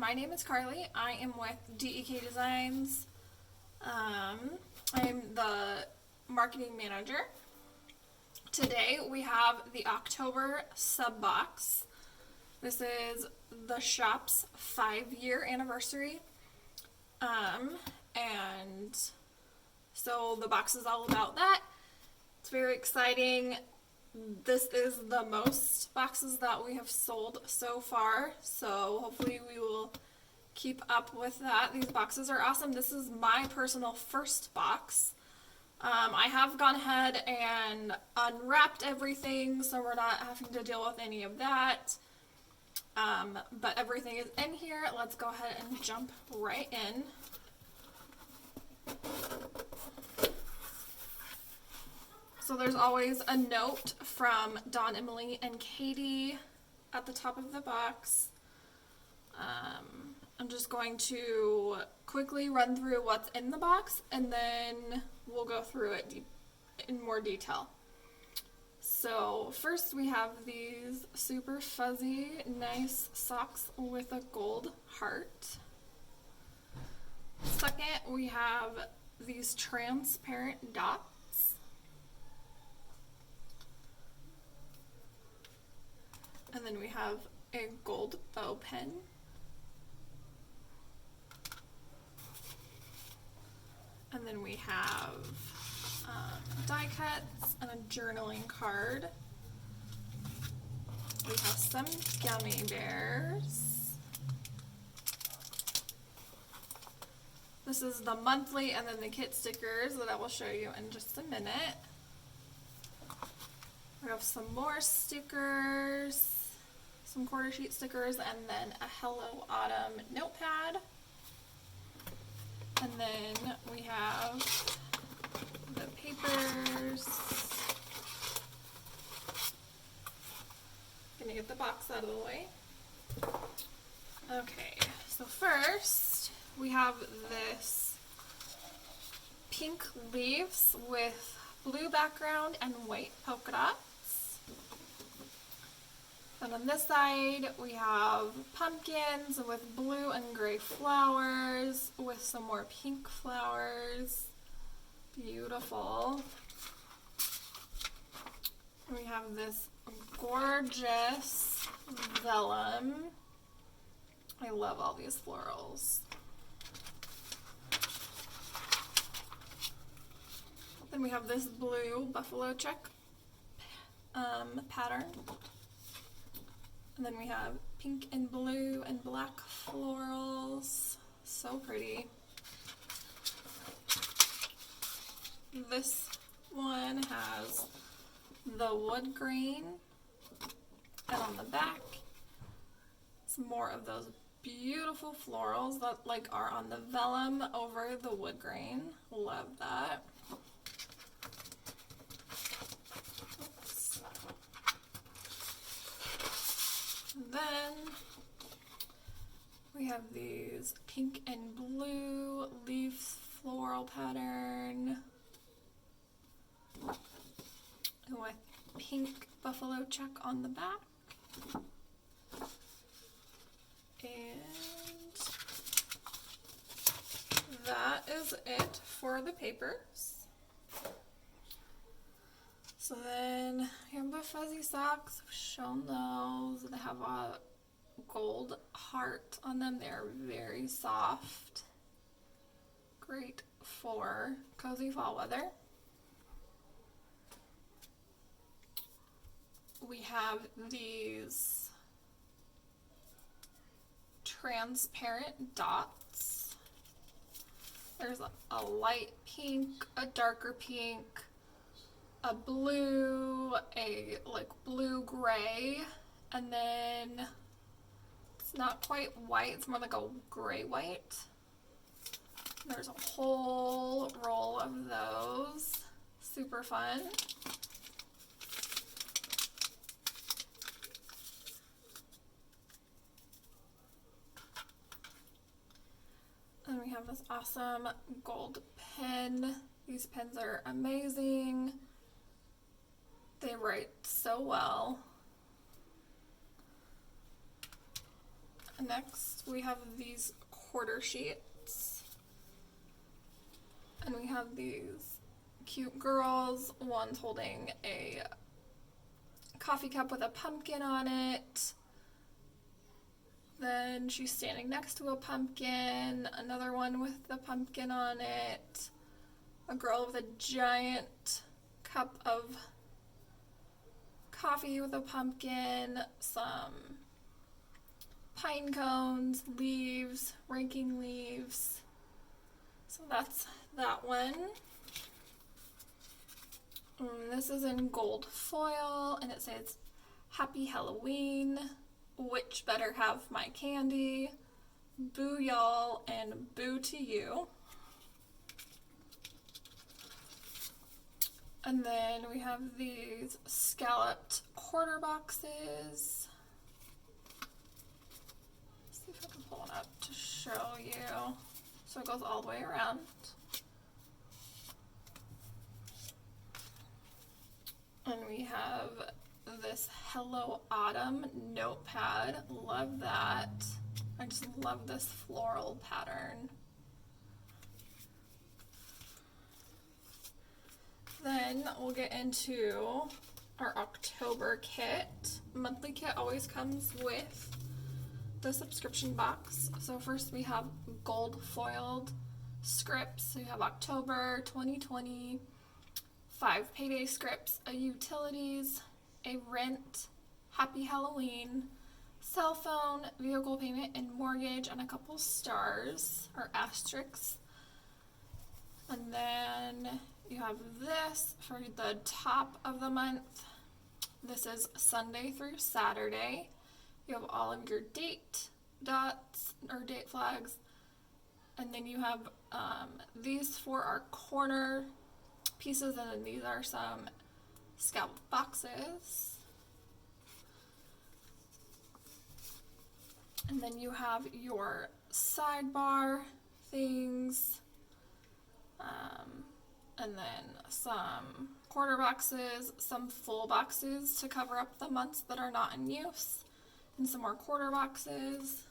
my name is Carly. I am with DEK Designs. I'm the marketing manager. Today we have the October Subbox. This is the shop's 5-year anniversary. And so the box is all about that. It's very exciting. This is the most boxes that we have sold so far, so hopefully we will keep up with that. These boxes are awesome. This is my personal first box. I have gone ahead and unwrapped everything, so we're not having to deal with any of that. But everything is in here. Let's go ahead and jump right in. So there's always a note from Dawn, Emily, and Katie at the top of the box. I'm just going to quickly run through what's in the box, and then we'll go through it in more detail. So first we have these super fuzzy, nice socks with a gold heart. Second, we have these transparent dots. And then we have a gold bow pen. And then we have die cuts and a journaling card. We have some gummy bears. This is the monthly and then the kit stickers that I will show you in just a minute. We have some more stickers, some quarter sheet stickers, and then a Hello Autumn notepad. And then we have the papers. Gonna get the box out of the way. Okay, so first we have this pink leaves with blue background and white polka dots. And on this side we have pumpkins with blue and gray flowers with some more pink flowers. Beautiful. And we have this gorgeous vellum. I love all these florals. Then we have this blue buffalo check pattern. And then we have pink and blue and black florals. So pretty. This one has the wood grain. And on the back, some more of those beautiful florals that are on the vellum over the wood grain. Love that. Then we have these pink and blue leaf floral pattern with pink buffalo check on the back. And that is it for the papers. So then we have the fuzzy socks. We've shown those. They have a gold heart on them. They're very soft. Great for cozy fall weather. We have these transparent dots. There's a light pink, a darker pink, a blue, a blue gray, and then it's not quite white, it's more like a gray white. There's a whole roll of those. Super fun. And we have this awesome gold pen. These pens are amazing. They write so well. Next, we have these quarter sheets. And we have these cute girls. One's holding a coffee cup with a pumpkin on it. Then she's standing next to a pumpkin. Another one with the pumpkin on it. A girl with a giant cup of coffee with a pumpkin. Some pine cones, leaves, raking leaves. So that's that one. And this is in gold foil, and it says, "Happy Halloween. Which better have my candy? Boo y'all and boo to you." And then we have these scalloped quarter boxes. Let's see if I can pull it up to show you. So it goes all the way around. And we have this Hello Autumn notepad. Love that. I just love this floral pattern. Then we'll get into our October kit. Monthly kit always comes with the subscription box. So first we have gold foiled scripts. So you have October 2020, 5 payday scripts, a utilities, a rent, happy Halloween, cell phone, vehicle payment, and mortgage, and a couple stars or asterisks. And then you have this for the top of the month. This is Sunday through Saturday. You have all of your date dots or date flags. And then you have these for our corner pieces, and then these are some scallop boxes. And then you have your sidebar things, and then some quarter boxes, some full boxes to cover up the months that are not in use, and some more quarter boxes.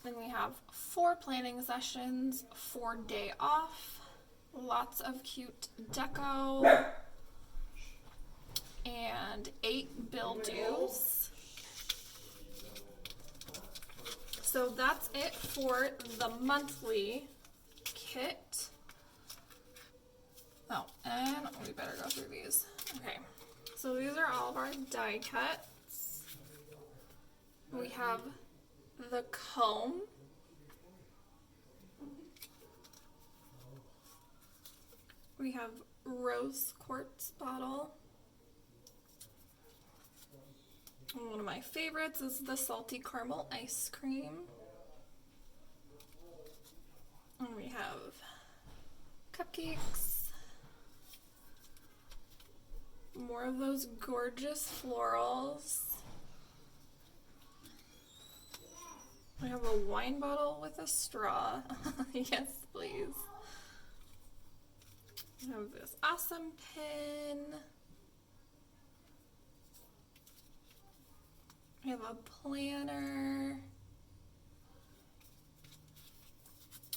Then we have 4 planning sessions, 4 day off, lots of cute deco, and 8 bill dues. So that's it for the monthly kit. Oh, and we better go through these. Okay, so these are all of our die cuts. We have the comb. We have rose quartz bottle. And one of my favorites is the salty caramel ice cream. And we have cupcakes. More of those gorgeous florals. We have a wine bottle with a straw. Yes, please. We have this awesome pin. We have a planner.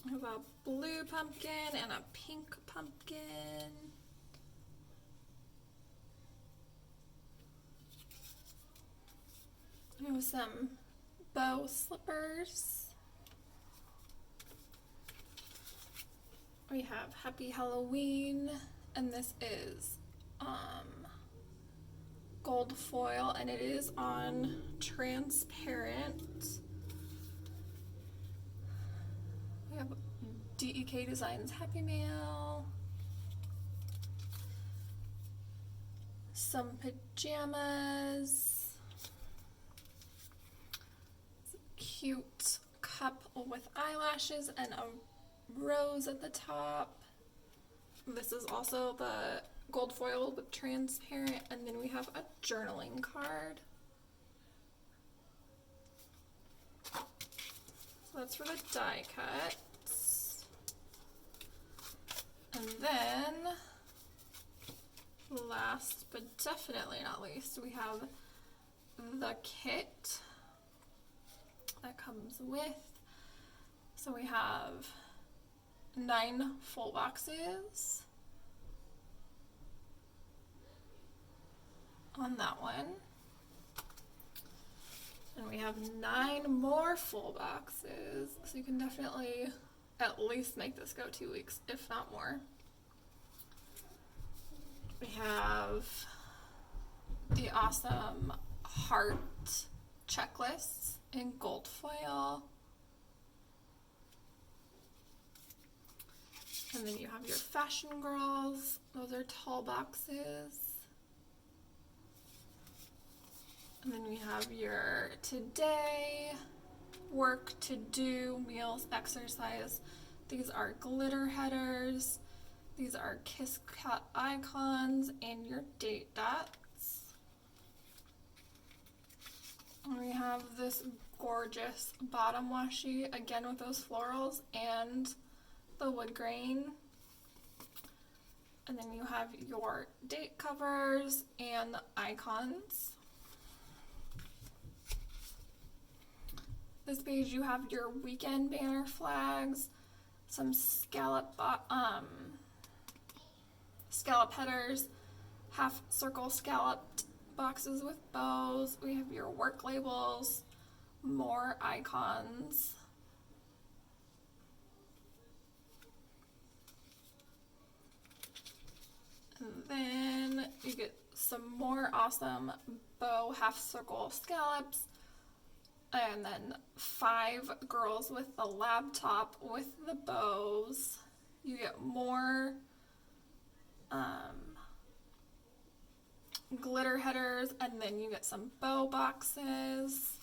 We have a blue pumpkin and a pink pumpkin. We have some bow slippers. We have Happy Halloween, and this is gold foil, and it is on transparent. We have DEK Designs Happy Mail, some pajamas, cute cup with eyelashes and a rose at the top. This is also the gold foil with transparent, and then we have a journaling card. So that's for the die cuts. And then, last but definitely not least, we have the kit that comes with. So we have 9 full boxes on that one. And we have 9 more full boxes, so you can definitely at least make this go 2 weeks, if not more. We have the awesome heart checklists in gold foil. And then you have your fashion girls. Those are tall boxes. And then we have your today, work, to do, meals, exercise. These are glitter headers. These are kiss cut icons and your date dots. And we have this gorgeous bottom washi, again with those florals and the wood grain. And then you have your date covers and the icons. This page you have your weekend banner flags, some scallop headers, half circle scalloped boxes with bows. We have your work labels, more icons. And then you get some more awesome bow half circle scallops. And then 5 girls with the laptop with the bows. You get more glitter headers, and then you get some bow boxes.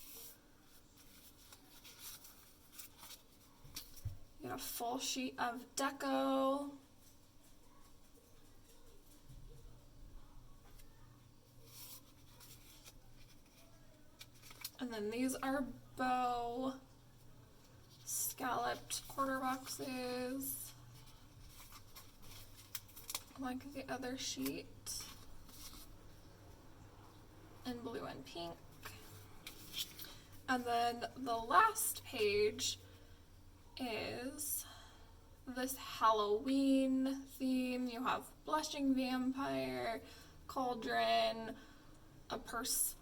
You get a full sheet of deco. And then these are bow scalloped quarter boxes, like the other sheet, in blue and pink. And then the last page is this Halloween theme. You have blushing vampire, cauldron, a purse,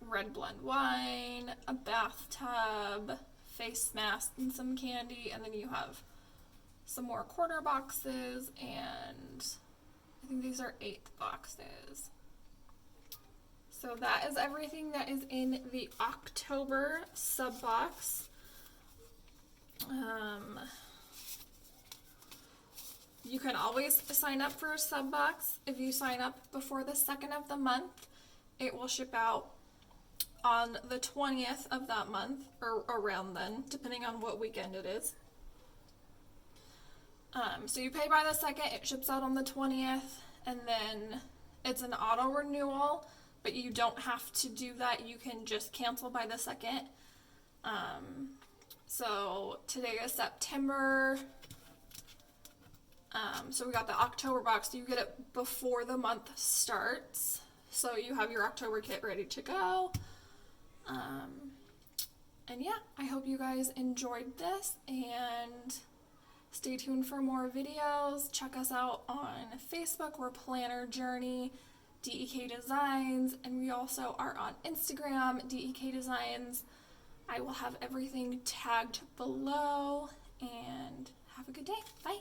red blend wine, a bathtub, face mask, and some candy. And then you have some more quarter boxes, and I think these are 8 boxes. So that is everything that is in the October sub box. You can always sign up for a sub box. If you sign up before the 2nd of the month, it will ship out on the 20th of that month, or around then, depending on what weekend it is. So you pay by the 2nd, it ships out on the 20th, and then it's an auto renewal, but you don't have to do that. You can just cancel by the 2nd. So today is September. So we got the October box. So you get it before the month starts. So you have your October kit ready to go. And yeah, I hope you guys enjoyed this, and stay tuned for more videos. Check us out on Facebook. We're Planner Journey DEK Designs, and we also are on Instagram, DEK Designs. I will have everything tagged below, and have a good day. Bye.